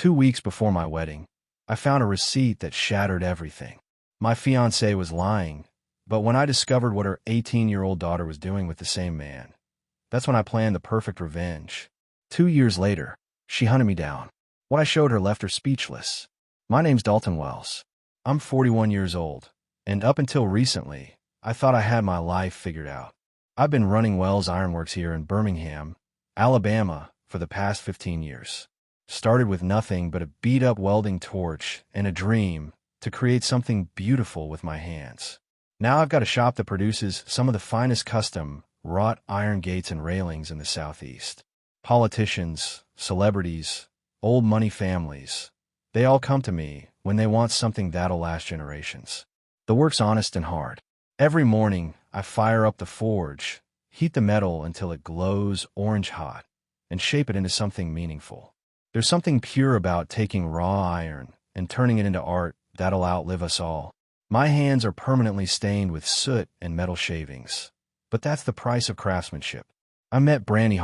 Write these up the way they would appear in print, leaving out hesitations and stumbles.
2 weeks before my wedding, I found a receipt that shattered everything. My fiancée was lying, but when I discovered what her 18-year-old daughter was doing with the same man, that's when I planned the perfect revenge. 2 years later, she hunted me down. What I showed her left her speechless. My name's Dalton Wells. I'm 41 years old, and up until recently, I thought I had my life figured out. I've been running Wells Ironworks here in Birmingham, Alabama, for the past 15 years. Started with nothing but a beat-up welding torch and a dream to create something beautiful with my hands. Now I've got a shop that produces some of the finest custom wrought iron gates and railings in the Southeast. Politicians, celebrities, old money families, they all come to me when they want something that'll last generations. The work's honest and hard. Every morning, I fire up the forge, heat the metal until it glows orange hot, and shape it into something meaningful. There's something pure about taking raw iron and turning it into art that'll outlive us all. My hands are permanently stained with soot and metal shavings, but that's the price of craftsmanship. I met Brandy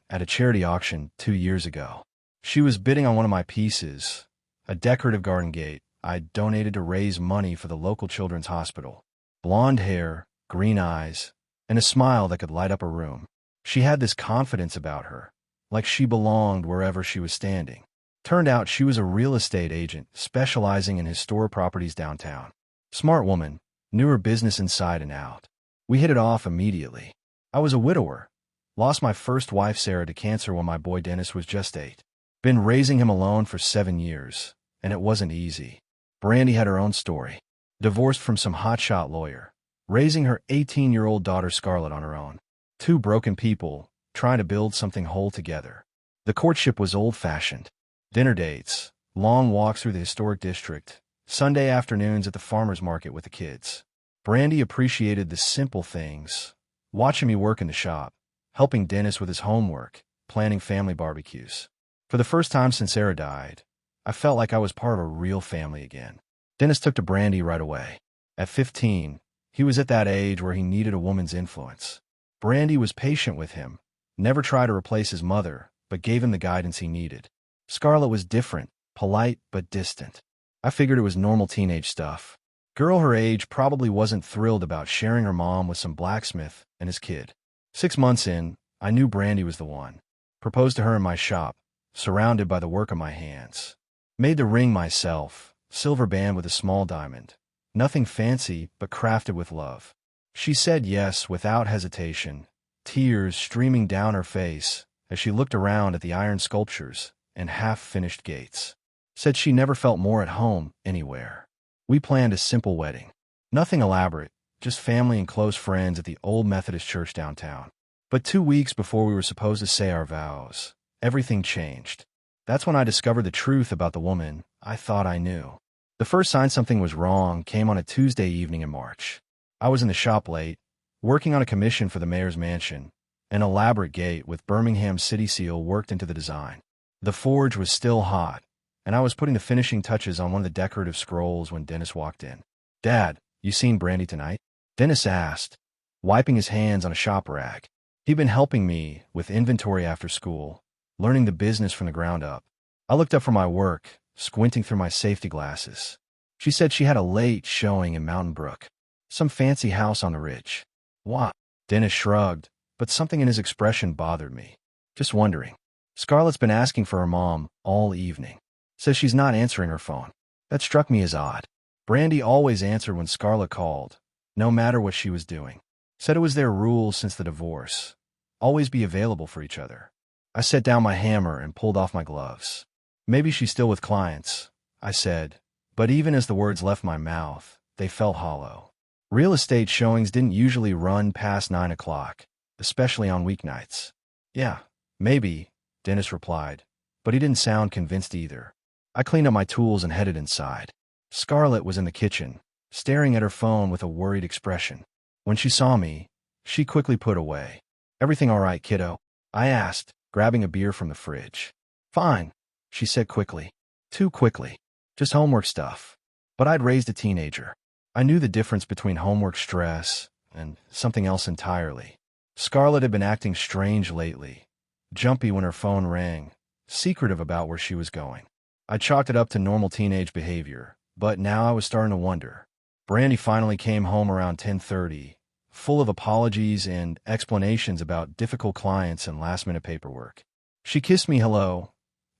at a charity auction 2 years ago. She was bidding on one of my pieces, a decorative garden gate I'd donated to raise money for the local children's hospital. Blonde hair, green eyes, and a smile that could light up a room. She had this confidence about her, like she belonged wherever she was standing. Turned out she was a real estate agent specializing in historic properties downtown. Smart woman, knew her business inside and out. We hit it off immediately. I was a widower. Lost my first wife Sarah to cancer when my boy Dennis was just 8. Been raising him alone for 7 years, and it wasn't easy. Brandy had her own story. Divorced from some hotshot lawyer, raising her 18-year-old daughter Scarlett on her own. 2 broken people trying to build something whole together. The courtship was old-fashioned. Dinner dates, long walks through the historic district, Sunday afternoons at the farmer's market with the kids. Brandy appreciated the simple things, watching me work in the shop, helping Dennis with his homework, planning family barbecues. For the first time since Sarah died, I felt like I was part of a real family again. Dennis took to Brandy right away. At 15, he was at that age where he needed a woman's influence. Brandy was patient with him, never tried to replace his mother, but gave him the guidance he needed. Scarlett was different, polite but distant. I figured it was normal teenage stuff. Girl her age probably wasn't thrilled about sharing her mom with some blacksmith and his kid. 6 months in, I knew Brandy was the one. Proposed to her in my shop, surrounded by the work of my hands. Made the ring myself, silver band with a small diamond. Nothing fancy, but crafted with love. She said yes without hesitation, tears streaming down her face as she looked around at the iron sculptures and half-finished gates. Said she never felt more at home anywhere. We planned a simple wedding. Nothing elaborate, just family and close friends at the old Methodist church downtown. But 2 weeks before we were supposed to say our vows, everything changed. That's when I discovered the truth about the woman I thought I knew. The first sign something was wrong came on a Tuesday evening in March. I was in the shop late, working on a commission for the mayor's mansion, an elaborate gate with Birmingham city seal worked into the design. The forge was still hot, and I was putting the finishing touches on one of the decorative scrolls when Dennis walked in. "Dad, you seen Brandy tonight?" Dennis asked, wiping his hands on a shop rag. He'd been helping me with inventory after school, learning the business from the ground up. I looked up from my work, squinting through my safety glasses. She said she had a late showing in Mountain Brook, some fancy house on the ridge. What? Dennis shrugged, but something in his expression bothered me. Just wondering. Scarlett's been asking for her mom all evening. Says she's not answering her phone. That struck me as odd. Brandy always answered when Scarlett called, no matter what she was doing. Said it was their rule since the divorce. Always be available for each other. I set down my hammer and pulled off my gloves. Maybe she's still with clients, I said, but even as the words left my mouth, they felt hollow. Real estate showings didn't usually run past 9 o'clock, especially on weeknights. Yeah, maybe, Dennis replied, but he didn't sound convinced either. I cleaned up my tools and headed inside. Scarlett was in the kitchen, staring at her phone with a worried expression. When she saw me, she quickly put away. "Everything all right, kiddo?" I asked, grabbing a beer from the fridge. "Fine," she said quickly. Too quickly. Just homework stuff. But I'd raised a teenager. I knew the difference between homework stress and something else entirely. Scarlett had been acting strange lately, jumpy when her phone rang, secretive about where she was going. I chalked it up to normal teenage behavior, but now I was starting to wonder. Brandy finally came home around 10:30, full of apologies and explanations about difficult clients and last-minute paperwork. She kissed me hello,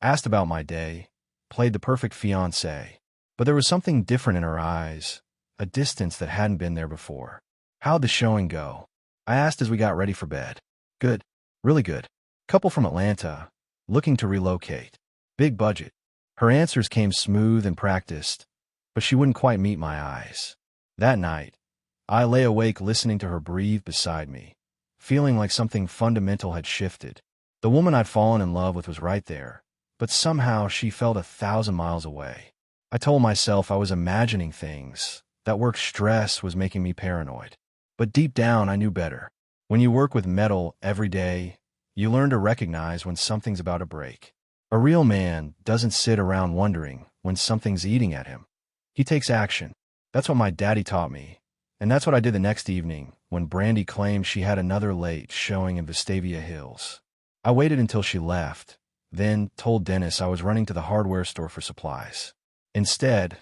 asked about my day, played the perfect fiancée, but there was something different in her eyes, a distance that hadn't been there before. How'd the showing go? I asked as we got ready for bed. Good. Really good. Couple from Atlanta, looking to relocate. Big budget. Her answers came smooth and practiced, but she wouldn't quite meet my eyes. That night, I lay awake listening to her breathe beside me, feeling like something fundamental had shifted. The woman I'd fallen in love with was right there, but somehow she felt 1,000 miles away. I told myself I was imagining things, that work stress was making me paranoid. But deep down, I knew better. When you work with metal every day, you learn to recognize when something's about to break. A real man doesn't sit around wondering when something's eating at him. He takes action. That's what my daddy taught me, and that's what I did the next evening when Brandy claimed she had another late showing in Vestavia Hills. I waited until she left, then told Dennis I was running to the hardware store for supplies. Instead,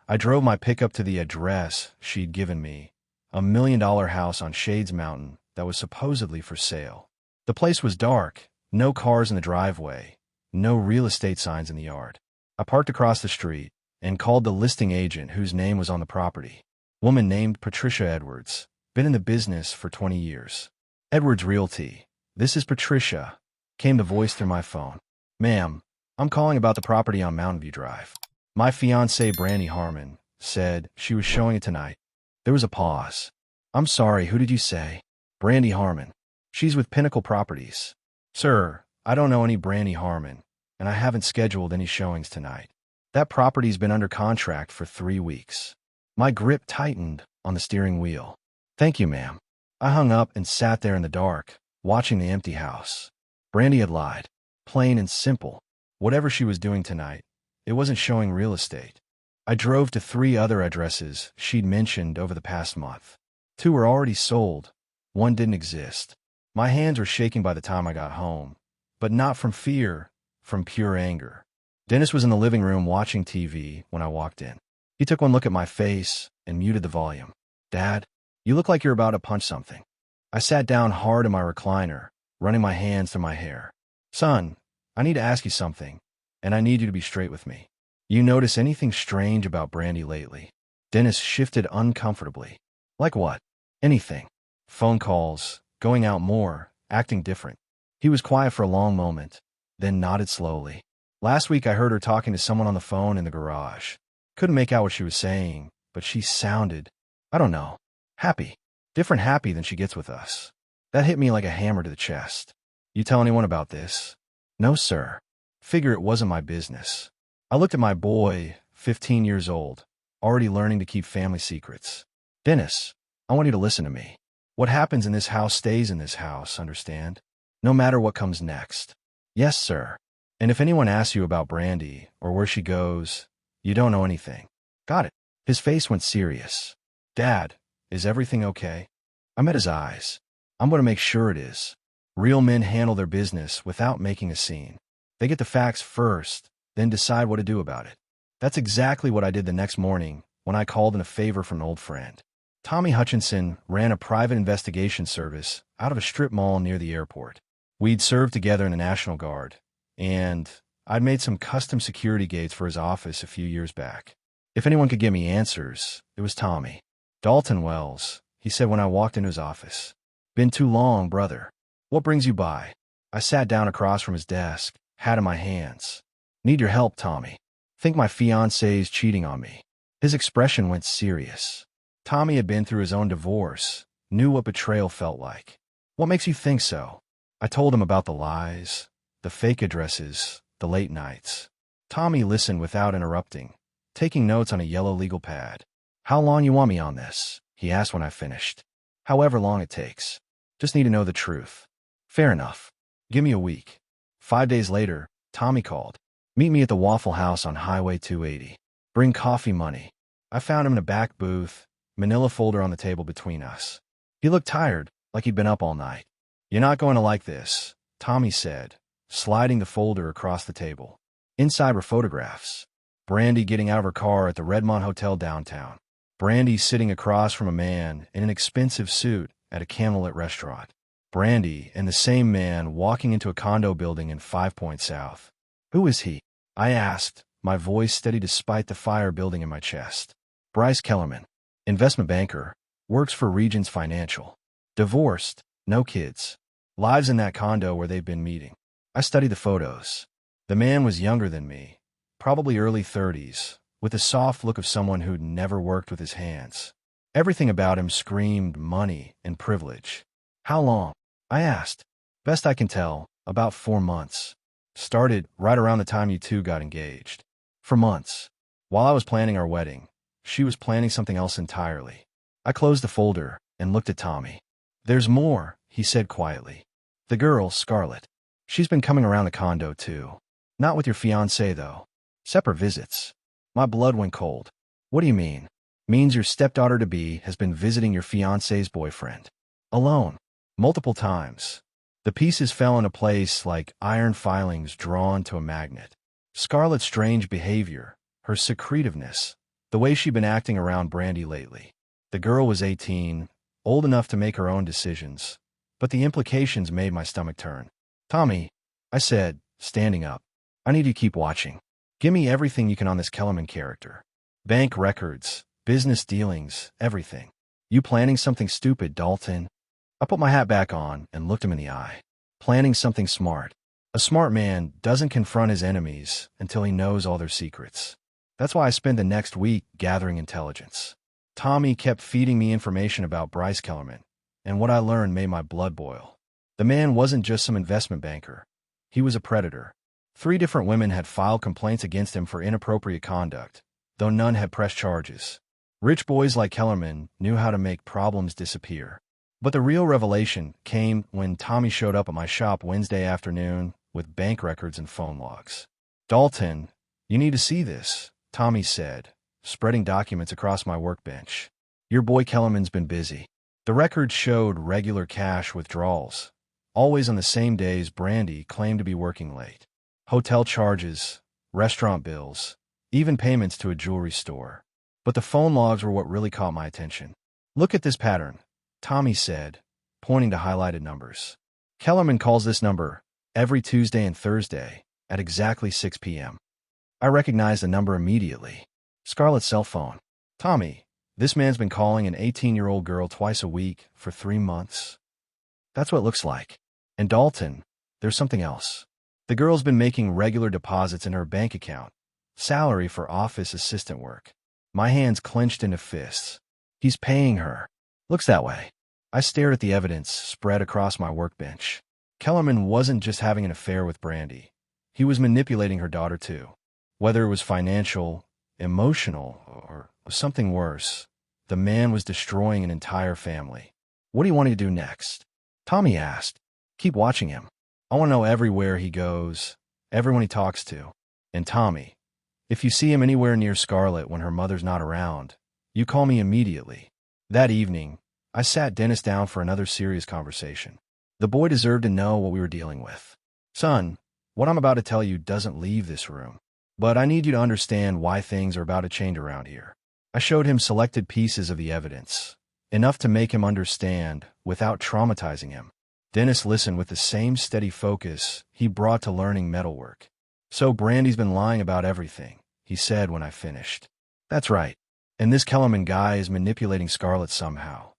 I drove my pickup to the address she'd given me, a $1 million house on Shades Mountain that was supposedly for sale. The place was dark, no cars in the driveway, no real estate signs in the yard. I parked across the street and called the listing agent whose name was on the property. Woman named Patricia Edwards, been in the business for 20 years. Edwards Realty, this is Patricia, came the voice through my phone. Ma'am, I'm calling about the property on Mountain View Drive. My fiancée Brandy Harmon said she was showing it tonight. There was a pause. I'm sorry, who did you say? Brandy Harmon. She's with Pinnacle Properties. Sir, I don't know any Brandy Harmon, and I haven't scheduled any showings tonight. That property's been under contract for 3 weeks. My grip tightened on the steering wheel. Thank you, ma'am. I hung up and sat there in the dark, watching the empty house. Brandy had lied. Plain and simple. Whatever she was doing tonight, it wasn't showing real estate. I drove to 3 other addresses she'd mentioned over the past month. 2 were already sold. 1 didn't exist. My hands were shaking by the time I got home, but not from fear, from pure anger. Dennis was in the living room watching TV when I walked in. He took one look at my face and muted the volume. Dad, you look like you're about to punch something. I sat down hard in my recliner, running my hands through my hair. Son, I need to ask you something, and I need you to be straight with me. You notice anything strange about Brandy lately? Dennis shifted uncomfortably. Like what? Anything. Phone calls, going out more, acting different. He was quiet for a long moment, then nodded slowly. Last week I heard her talking to someone on the phone in the garage. Couldn't make out what she was saying, but she sounded, I don't know, happy. Different happy than she gets with us. That hit me like a hammer to the chest. You tell anyone about this? No, sir. Figure it wasn't my business. I looked at my boy, 15 years old, already learning to keep family secrets. Dennis, I want you to listen to me. What happens in this house stays in this house, understand? No matter what comes next. Yes, sir. And if anyone asks you about Brandy or where she goes, you don't know anything. Got it. His face went serious. Dad, is everything okay? I met his eyes. I'm going to make sure it is. Real men handle their business without making a scene. They get the facts first, then decide what to do about it. That's exactly what I did the next morning when I called in a favor from an old friend. Tommy Hutchinson ran a private investigation service out of a strip mall near the airport. We'd served together in the National Guard, and I'd made some custom security gates for his office a few years back. If anyone could give me answers, it was Tommy. Dalton Wells, he said when I walked into his office. Been too long, brother. What brings you by? I sat down across from his desk, hat in my hands. Need your help, Tommy. Think my fiancée's cheating on me. His expression went serious. Tommy had been through his own divorce, knew what betrayal felt like. What makes you think so? I told him about the lies, the fake addresses, the late nights. Tommy listened without interrupting, taking notes on a yellow legal pad. How long you want me on this? He asked when I finished. However long it takes. Just need to know the truth. Fair enough. Give me a week. 5 days later, Tommy called. Meet me at the Waffle House on Highway 280. Bring coffee money. I found him in a back booth, manila folder on the table between us. He looked tired, like he'd been up all night. You're not going to like this, Tommy said, sliding the folder across the table. Inside were photographs. Brandy getting out of her car at the Redmond Hotel downtown. Brandy sitting across from a man in an expensive suit at a candlelit restaurant. Brandy and the same man walking into a condo building in 5 Point South. Who is he? I asked, my voice steady despite the fire building in my chest. Bryce Kellerman. Investment banker. Works for Regions Financial. Divorced. No kids. Lives in that condo where they've been meeting. I studied the photos. The man was younger than me, probably early 30s, with the soft look of someone who'd never worked with his hands. Everything about him screamed money and privilege. How long? I asked. Best I can tell, about 4 months. Started right around the time you two got engaged. For months. While I was planning our wedding, she was planning something else entirely. I closed the folder and looked at Tommy. There's more, he said quietly. The girl, Scarlett. She's been coming around the condo too. Not with your fiancé though. Separate visits. My blood went cold. What do you mean? Means your stepdaughter-to-be has been visiting your fiancé's boyfriend. Alone. Multiple times. The pieces fell into place like iron filings drawn to a magnet. Scarlett's strange behavior, her secretiveness, the way she'd been acting around Brandy lately. The girl was 18, old enough to make her own decisions, but the implications made my stomach turn. Tommy, I said, standing up, I need you to keep watching. Give me everything you can on this Kellerman character. Bank records, business dealings, everything. You planning something stupid, Dalton? I put my hat back on and looked him in the eye. Planning something smart. A smart man doesn't confront his enemies until he knows all their secrets. That's why I spent the next week gathering intelligence. Tommy kept feeding me information about Bryce Kellerman, and what I learned made my blood boil. The man wasn't just some investment banker. He was a predator. 3 different women had filed complaints against him for inappropriate conduct, though none had pressed charges. Rich boys like Kellerman knew how to make problems disappear. But the real revelation came when Tommy showed up at my shop Wednesday afternoon with bank records and phone logs. Dalton, you need to see this, Tommy said, spreading documents across my workbench. Your boy Kellerman's been busy. The records showed regular cash withdrawals, always on the same days Brandy claimed to be working late. Hotel charges, restaurant bills, even payments to a jewelry store. But the phone logs were what really caught my attention. Look at this pattern, Tommy said, pointing to highlighted numbers. Kellerman calls this number every Tuesday and Thursday at exactly 6 p.m. I recognized the number immediately. Scarlett's cell phone. Tommy, this man's been calling an 18-year-old girl twice a week for 3 months. That's what it looks like. And Dalton, there's something else. The girl's been making regular deposits in her bank account, salary for office assistant work. My hands clenched into fists. He's paying her. Looks that way. I stared at the evidence spread across my workbench. Kellerman wasn't just having an affair with Brandy. He was manipulating her daughter too. Whether it was financial, emotional, or something worse, the man was destroying an entire family. What do you want me to do next? Tommy asked. Keep watching him. I want to know everywhere he goes, everyone he talks to. And Tommy, if you see him anywhere near Scarlett when her mother's not around, you call me immediately. That evening, I sat Dennis down for another serious conversation. The boy deserved to know what we were dealing with. Son, what I'm about to tell you doesn't leave this room. But I need you to understand why things are about to change around here. I showed him selected pieces of the evidence, enough to make him understand without traumatizing him. Dennis listened with the same steady focus he brought to learning metalwork. So Brandy's been lying about everything, he said when I finished. That's right. And this Kellerman guy is manipulating Scarlett somehow.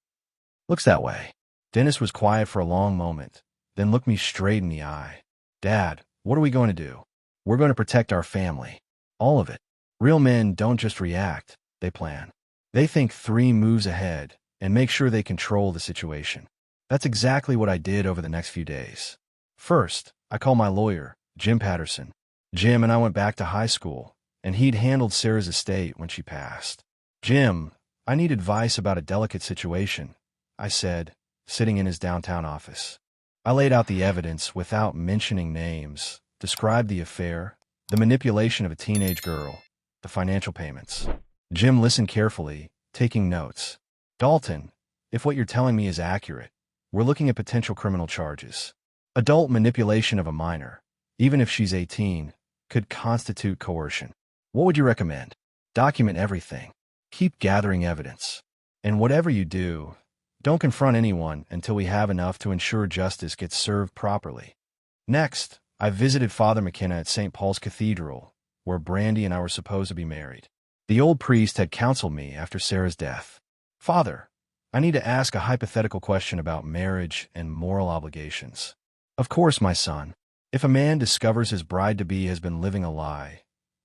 Looks that way. Dennis was quiet for a long moment, then looked me straight in the eye. Dad, what are we going to do? We're going to protect our family. All of it. Real men don't just react, they plan. They think 3 moves ahead and make sure they control the situation. That's exactly what I did over the next few days. First, I called my lawyer, Jim Patterson. Jim and I went back to high school, and he'd handled Sarah's estate when she passed. Jim, I need advice about a delicate situation, I said, sitting in his downtown office. I laid out the evidence without mentioning names, described the affair, the manipulation of a teenage girl, the financial payments. Jim listened carefully, taking notes. Dalton, if what you're telling me is accurate, we're looking at potential criminal charges. Adult manipulation of a minor, even if she's 18, could constitute coercion. What would you recommend? Document everything. Keep gathering evidence. And whatever you do, don't confront anyone until we have enough to ensure justice gets served properly. Next, I visited Father McKenna at St. Paul's Cathedral, where Brandy and I were supposed to be married. The old priest had counseled me after Sarah's death. Father, I need to ask a hypothetical question about marriage and moral obligations. Of course, my son. If a man discovers his bride-to-be has been living a lie,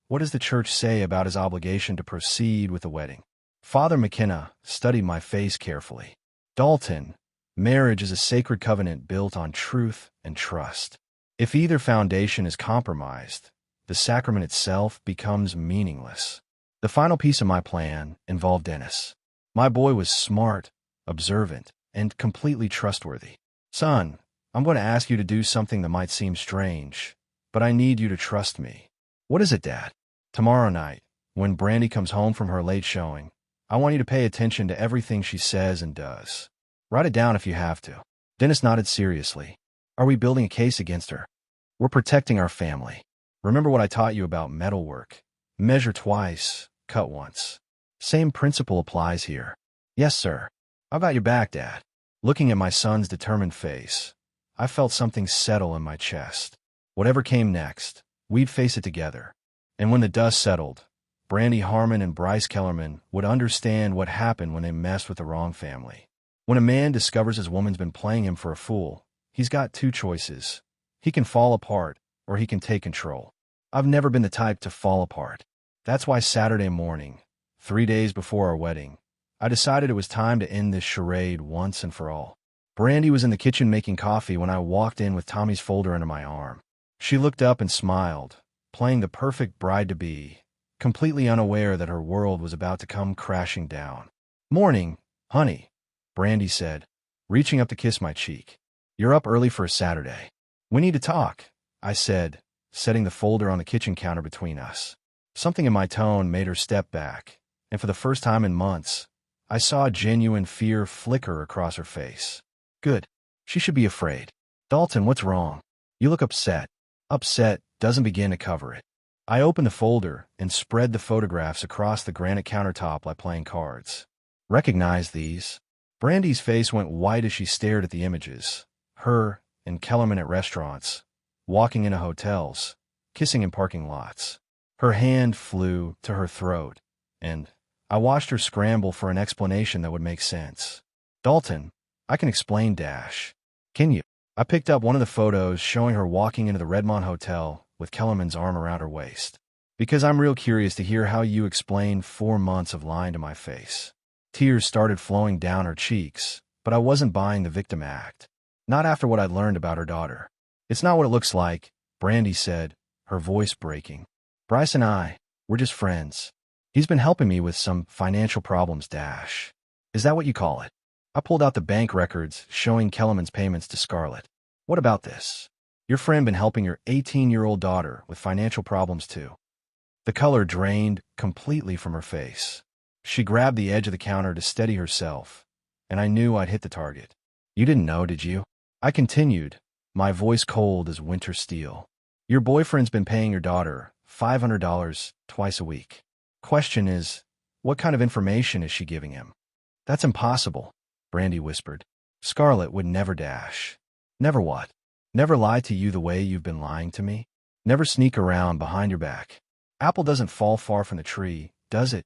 what does the church say about his obligation to proceed with the wedding? Father McKenna studied my face carefully. Dalton, marriage is a sacred covenant built on truth and trust. If either foundation is compromised, the sacrament itself becomes meaningless. The final piece of my plan involved Dennis. My boy was smart, observant, and completely trustworthy. Son, I'm going to ask you to do something that might seem strange, but I need you to trust me. What is it, Dad? Tomorrow night, when Brandy comes home from her late showing, I want you to pay attention to everything she says and does. Write it down if you have to. Dennis nodded seriously. Are we building a case against her? We're protecting our family. Remember what I taught you about metalwork. Measure twice, cut once. Same principle applies here. Yes, sir. I've got your back, Dad. Looking at my son's determined face, I felt something settle in my chest. Whatever came next, we'd face it together. And when the dust settled, Brandy Harmon and Bryce Kellerman would understand what happened when they messed with the wrong family. When a man discovers his woman's been playing him for a fool, he's got two choices. He can fall apart, or he can take control. I've never been the type to fall apart. That's why Saturday morning, 3 days before our wedding, I decided it was time to end this charade once and for all. Brandy was in the kitchen making coffee when I walked in with Tommy's folder under my arm. She looked up and smiled, playing the perfect bride-to-be, completely unaware that her world was about to come crashing down. Morning, honey, Brandy said, reaching up to kiss my cheek. You're up early for a Saturday. We need to talk, I said, setting the folder on the kitchen counter between us. Something in my tone made her step back, and for the first time in months, I saw genuine fear flicker across her face. Good. She should be afraid. Dalton, what's wrong? You look upset. Upset doesn't begin to cover it. I opened the folder and spread the photographs across the granite countertop like playing cards. Recognize these? Brandy's face went white as she stared at the images. Her and Kellerman at restaurants, walking into hotels, kissing in parking lots. Her hand flew to her throat, and I watched her scramble for an explanation that would make sense. Dalton, I can explain, Dash. Can you? I picked up one of the photos showing her walking into the Redmond Hotel with Kellerman's arm around her waist. Because I'm real curious to hear how you explain 4 months of lying to my face. Tears started flowing down her cheeks, but I wasn't buying the victim act. Not after what I'd learned about her daughter. It's not what it looks like, Brandy said, her voice breaking. Bryce and I, we're just friends. He's been helping me with some financial problems, Dash. Is that what you call it? I pulled out the bank records showing Kellerman's payments to Scarlett. What about this? Your friend been helping your 18-year-old daughter with financial problems too. The color drained completely from her face. She grabbed the edge of the counter to steady herself, and I knew I'd hit the target. You didn't know, did you? I continued, my voice cold as winter steel. Your boyfriend's been paying your daughter $500 twice a week. Question is, what kind of information is she giving him? That's impossible, Brandy whispered. Scarlett would never, Dash. Never what? Never lie to you the way you've been lying to me? Never sneak around behind your back. Apple doesn't fall far from the tree, does it?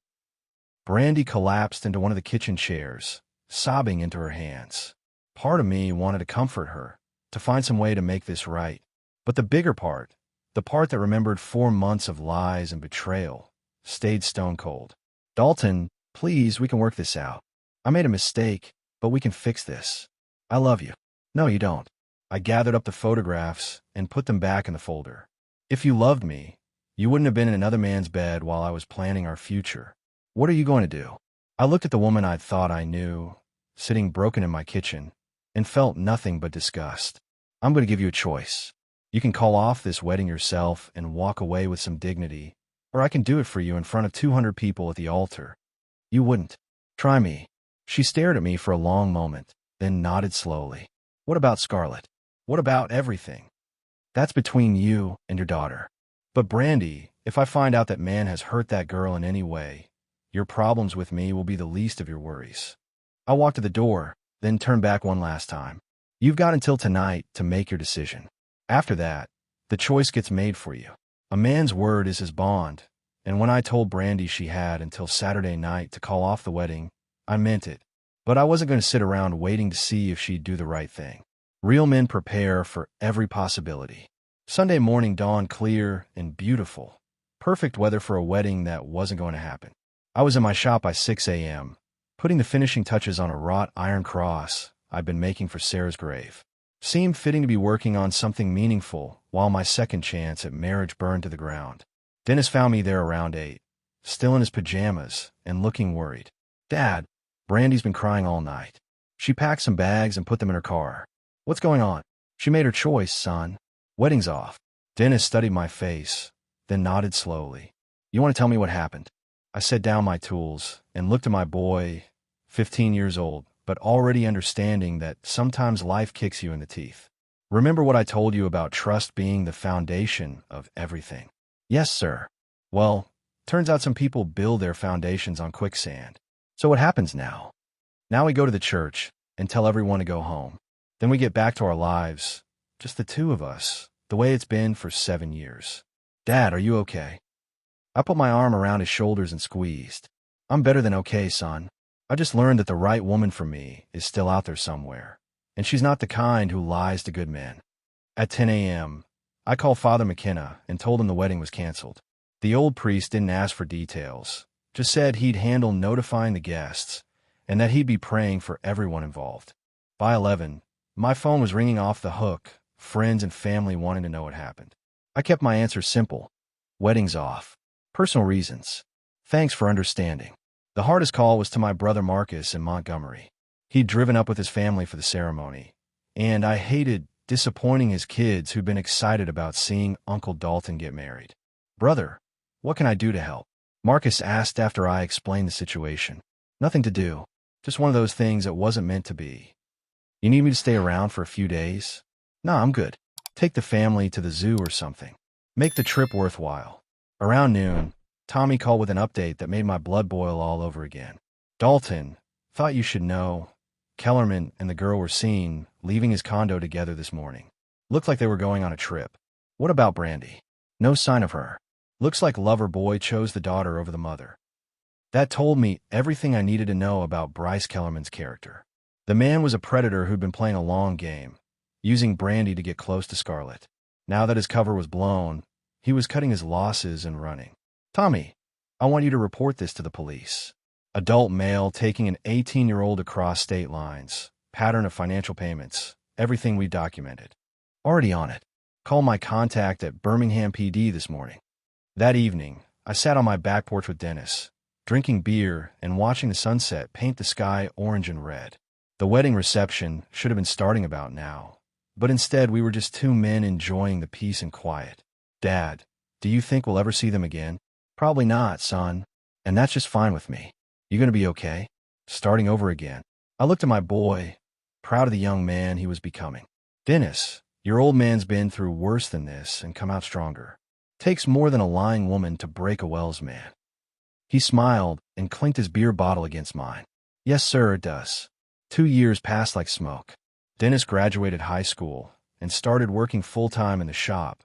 Brandy collapsed into one of the kitchen chairs, sobbing into her hands. Part of me wanted to comfort her, to find some way to make this right. But the bigger part, the part that remembered 4 months of lies and betrayal, stayed stone cold. Dalton, please, we can work this out. I made a mistake, but we can fix this. I love you. No, you don't. I gathered up the photographs and put them back in the folder. If you loved me, you wouldn't have been in another man's bed while I was planning our future. What are you going to do? I looked at the woman I'd thought I knew, sitting broken in my kitchen, and felt nothing but disgust. I'm going to give you a choice. You can call off this wedding yourself and walk away with some dignity, or I can do it for you in front of 200 people at the altar. You wouldn't. Try me. She stared at me for a long moment, then nodded slowly. What about Scarlett? What about everything? That's between you and your daughter. But Brandy, if I find out that man has hurt that girl in any way, your problems with me will be the least of your worries. I walked to the door, then turned back one last time. You've got until tonight to make your decision. After that, the choice gets made for you. A man's word is his bond, and when I told Brandy she had until Saturday night to call off the wedding, I meant it. But I wasn't going to sit around waiting to see if she'd do the right thing. Real men prepare for every possibility. Sunday morning dawned clear and beautiful. Perfect weather for a wedding that wasn't going to happen. I was in my shop by 6 a.m., putting the finishing touches on a wrought iron cross I'd been making for Sarah's grave. Seemed fitting to be working on something meaningful while my second chance at marriage burned to the ground. Dennis found me there around 8, still in his pajamas and looking worried. Dad, Brandy's been crying all night. She packed some bags and put them in her car. What's going on? She made her choice, son. Wedding's off. Dennis studied my face, then nodded slowly. You want to tell me what happened? I set down my tools and looked at my boy, 15 years old, but already understanding that sometimes life kicks you in the teeth. Remember what I told you about trust being the foundation of everything? Yes, sir. Well, turns out some people build their foundations on quicksand. So what happens now? Now we go to the church and tell everyone to go home. Then we get back to our lives, just the two of us, the way it's been for 7 years. Dad, are you okay? I put my arm around his shoulders and squeezed. I'm better than okay, son. I just learned that the right woman for me is still out there somewhere, and she's not the kind who lies to good men. At 10 a.m., I called Father McKenna and told him the wedding was canceled. The old priest didn't ask for details, just said he'd handle notifying the guests and that he'd be praying for everyone involved. By 11, my phone was ringing off the hook, friends and family wanting to know what happened. I kept my answer simple. Wedding's off. Personal reasons. Thanks for understanding. The hardest call was to my brother Marcus in Montgomery. He'd driven up with his family for the ceremony, and I hated disappointing his kids who'd been excited about seeing Uncle Dalton get married. Brother, what can I do to help? Marcus asked after I explained the situation. Nothing to do. Just one of those things that wasn't meant to be. You need me to stay around for a few days? Nah, I'm good. Take the family to the zoo or something. Make the trip worthwhile. Around noon, Tommy called with an update that made my blood boil all over again. Dalton, thought you should know. Kellerman and the girl were seen leaving his condo together this morning. Looked like they were going on a trip. What about Brandy? No sign of her. Looks like lover boy chose the daughter over the mother. That told me everything I needed to know about Bryce Kellerman's character. The man was a predator who'd been playing a long game, using Brandy to get close to Scarlett. Now that his cover was blown, he was cutting his losses and running. Tommy, I want you to report this to the police. Adult male taking an 18-year-old across state lines. Pattern of financial payments. Everything we documented. Already on it. Call my contact at Birmingham PD this morning. That evening, I sat on my back porch with Dennis, drinking beer and watching the sunset paint the sky orange and red. The wedding reception should have been starting about now, but instead we were just two men enjoying the peace and quiet. Dad, do you think we'll ever see them again? Probably not, son. And that's just fine with me. You gonna be okay? Starting over again. I looked at my boy, proud of the young man he was becoming. Dennis, your old man's been through worse than this and come out stronger. Takes more than a lying woman to break a Wells man. He smiled and clinked his beer bottle against mine. Yes, sir, it does. 2 years passed like smoke. Dennis graduated high school and started working full-time in the shop,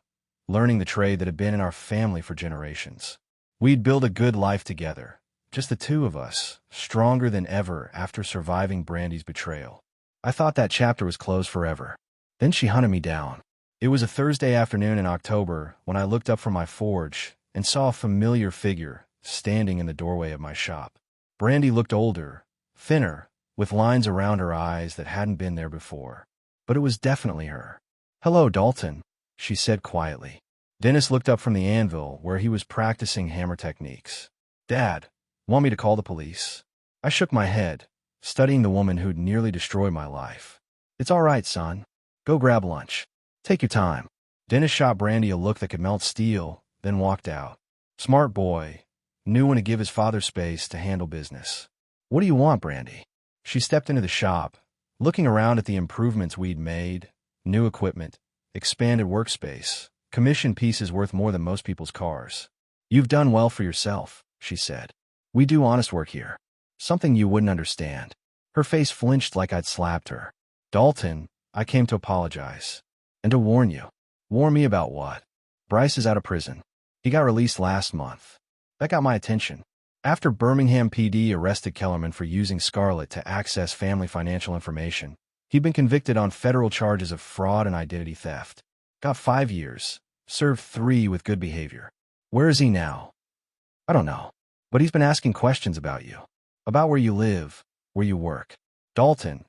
learning the trade that had been in our family for generations. We'd built a good life together, just the two of us, stronger than ever after surviving Brandy's betrayal. I thought that chapter was closed forever. Then she hunted me down. It was a Thursday afternoon in October when I looked up from my forge and saw a familiar figure standing in the doorway of my shop. Brandy looked older, thinner, with lines around her eyes that hadn't been there before. But it was definitely her. Hello, Dalton, she said quietly. Dennis looked up from the anvil where he was practicing hammer techniques. Dad, want me to call the police? I shook my head, studying the woman who'd nearly destroyed my life. It's all right, son. Go grab lunch. Take your time. Dennis shot Brandy a look that could melt steel, then walked out. Smart boy. Knew when to give his father space to handle business. What do you want, Brandy? She stepped into the shop, looking around at the improvements we'd made, new equipment, expanded workspace, Commission piece is worth more than most people's cars. You've done well for yourself, she said. We do honest work here. Something you wouldn't understand. Her face flinched like I'd slapped her. Dalton, I came to apologize. And to warn you. Warn me about what? Bryce is out of prison. He got released last month. That got my attention. After Birmingham PD arrested Kellerman for using Scarlett to access family financial information, he'd been convicted on federal charges of fraud and identity theft. Got 5 years. Served 3 with good behavior. Where is he now? I don't know. But he's been asking questions about you. About where you live, where you work. Dalton,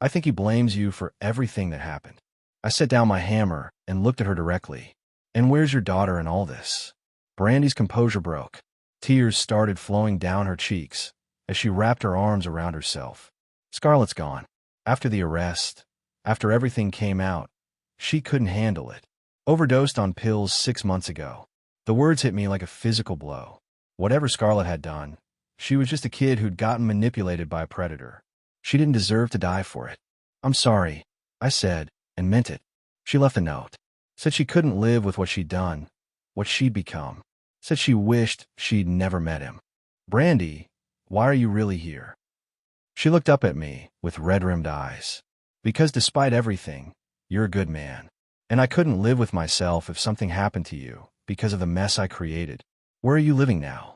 I think he blames you for everything that happened. I set down my hammer and looked at her directly. And where's your daughter in all this? Brandy's composure broke. Tears started flowing down her cheeks as she wrapped her arms around herself. Scarlett's gone. After the arrest, after everything came out, she couldn't handle it. Overdosed on pills 6 months ago. The words hit me like a physical blow. Whatever Scarlett had done, she was just a kid who'd gotten manipulated by a predator. She didn't deserve to die for it. I'm sorry, I said, and meant it. She left a note. Said she couldn't live with what she'd done, what she'd become. Said she wished she'd never met him. Brandy, why are you really here? She looked up at me with red-rimmed eyes. Because despite everything, you're a good man. And I couldn't live with myself if something happened to you because of the mess I created. Where are you living now?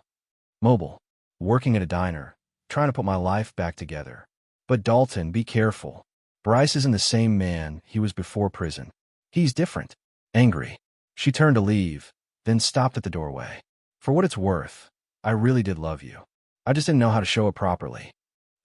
Mobile. Working at a diner. Trying to put my life back together. But Dalton, be careful. Bryce isn't the same man he was before prison. He's different. Angry. She turned to leave, then stopped at the doorway. For what it's worth, I really did love you. I just didn't know how to show it properly.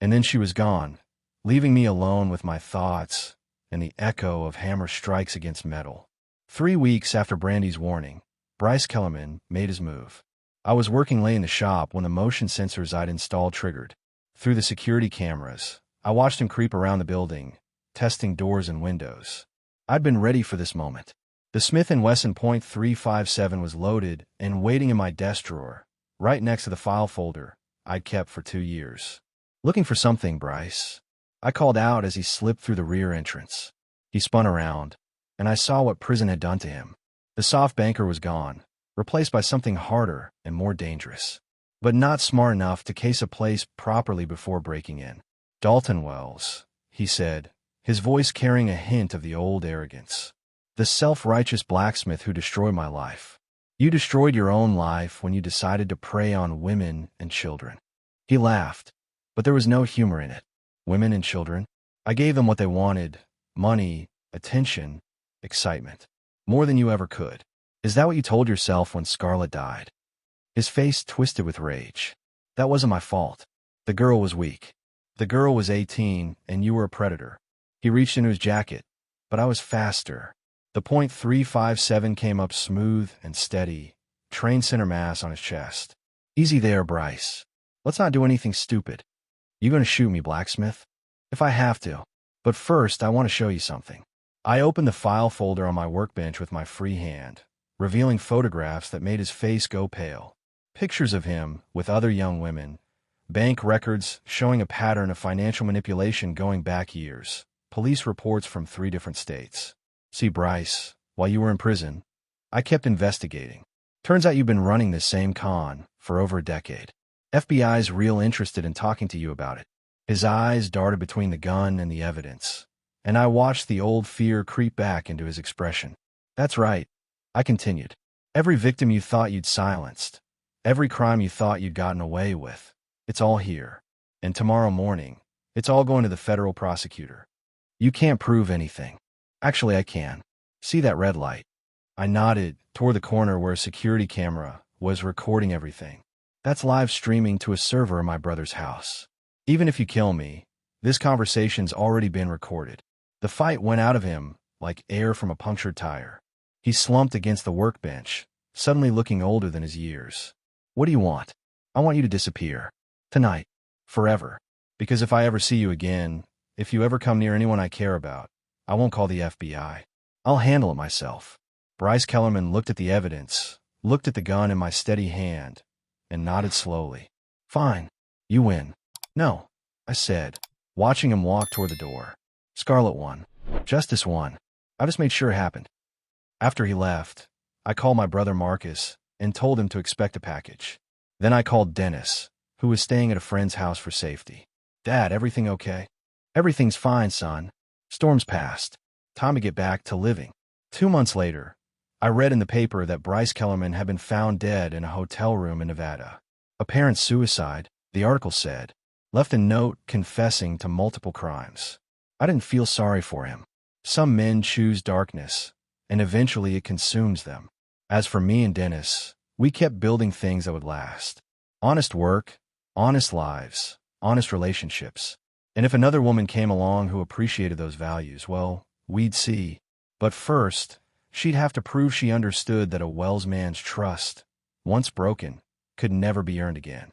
And then she was gone, leaving me alone with my thoughts and the echo of hammer strikes against metal. 3 weeks after Brandy's warning, Bryce Kellerman made his move. I was working late in the shop when the motion sensors I'd installed triggered. Through the security cameras, I watched him creep around the building, testing doors and windows. I'd been ready for this moment. The Smith & Wesson .357 was loaded and waiting in my desk drawer, right next to the file folder I'd kept for 2 years. Looking for something, Bryce. I called out as he slipped through the rear entrance. He spun around, and I saw what prison had done to him. The soft banker was gone, replaced by something harder and more dangerous, but not smart enough to case a place properly before breaking in. Dalton Wells, he said, his voice carrying a hint of the old arrogance. The self-righteous blacksmith who destroyed my life. You destroyed your own life when you decided to prey on women and children. He laughed, but there was no humor in it. Women and children? I gave them what they wanted. Money, attention, excitement. More than you ever could. Is that what you told yourself when Scarlett died? His face twisted with rage. That wasn't my fault. The girl was weak. The girl was 18, and you were a predator. He reached into his jacket, but I was faster. The .357 came up smooth and steady, trained center mass on his chest. Easy there, Bryce. Let's not do anything stupid. You gonna shoot me, blacksmith? If I have to. But first, I want to show you something. I opened the file folder on my workbench with my free hand, revealing photographs that made his face go pale. Pictures of him with other young women. Bank records showing a pattern of financial manipulation going back years. Police reports from 3 different states. See, Bryce, while you were in prison, I kept investigating. Turns out you've been running this same con for over a decade. FBI's real interested in talking to you about it. His eyes darted between the gun and the evidence, and I watched the old fear creep back into his expression. That's right, I continued. Every victim you thought you'd silenced, every crime you thought you'd gotten away with, it's all here. And tomorrow morning, it's all going to the federal prosecutor. You can't prove anything. Actually, I can. See that red light? I nodded toward the corner where a security camera was recording everything. That's live streaming to a server in my brother's house. Even if you kill me, this conversation's already been recorded. The fight went out of him like air from a punctured tire. He slumped against the workbench, suddenly looking older than his years. What do you want? I want you to disappear. Tonight. Forever. Because if I ever see you again, if you ever come near anyone I care about, I won't call the FBI. I'll handle it myself. Bryce Kellerman looked at the evidence, looked at the gun in my steady hand, and nodded slowly. Fine. You win. No, I said, watching him walk toward the door. Scarlett won. Justice won. I just made sure it happened. After he left, I called my brother Marcus and told him to expect a package. Then I called Dennis, who was staying at a friend's house for safety. Dad, everything okay? Everything's fine, son. Storm's passed. Time to get back to living. 2 months later, I read in the paper that Bryce Kellerman had been found dead in a hotel room in Nevada. Apparent suicide, the article said. Left a note confessing to multiple crimes. I didn't feel sorry for him. Some men choose darkness, and eventually it consumes them. As for me and Dennis, we kept building things that would last. Honest work, honest lives, honest relationships. And if another woman came along who appreciated those values, well, we'd see. But first, she'd have to prove she understood that a Wells man's trust, once broken, could never be earned again.